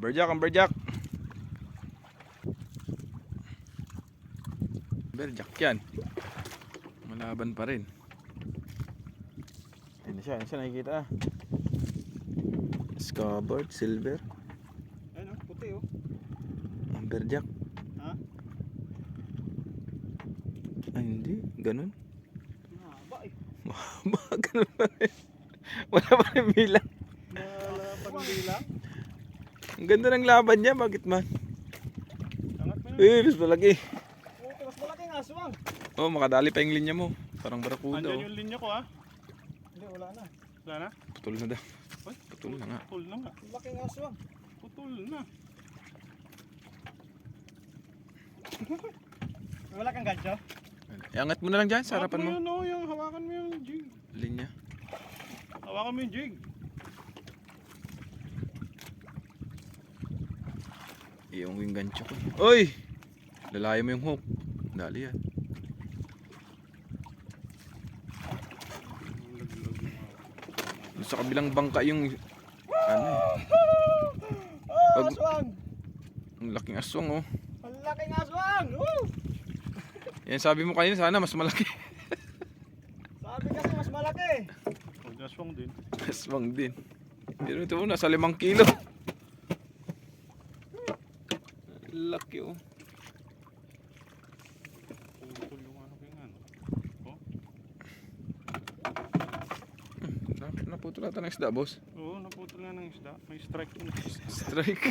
Amberjack, amberjack. Amberjack yan. Malaban pa rin. Ayun na siya nakikita. Scabbard, silver. Ayun puti oh. Amberjack. Ha? Ay hindi, ganun. Mahaba eh. Mahaba, ganun pa rin. Wala pa rin bilang. Wala pang bilang. Ang ganda ng laban niya, bakit man? Angat mo yun. Mas malaki. Oh, mas malaking aswang. Oh, makadali pa yung linya mo. Parang barakuda. Andyan Oh. yung linya ko ha. Hindi, wala na. Wala na? Putol na daw. Ay, Putol na nga. Putol na nga. Malaking aswang. Putol na. Wala kang gancho? Iangat mo na lang dyan sa harapan mo. Yun, oh, yung hawakan mo yung jig. Linya. Hawakan mo yung jig. Yung gancho ko. Oy! Lalayo mo yung hook. Dali yan. Doon sa kabilang bangka yung ano eh. Oh, Pag- aswang! Ang laking aswang oh. Ang laking aswang! Woo! Yan sabi mo kanina sana mas malaki. Sabi kasi mas malaki. Oh, aswang din. Aswang din. Pero ito mo nasa 5 kilo. Laki oh. Putol yung ano kaya ano. Oh? Naputol ata ng isda boss. Oo, naputol nga ng isda. May strike. Strike.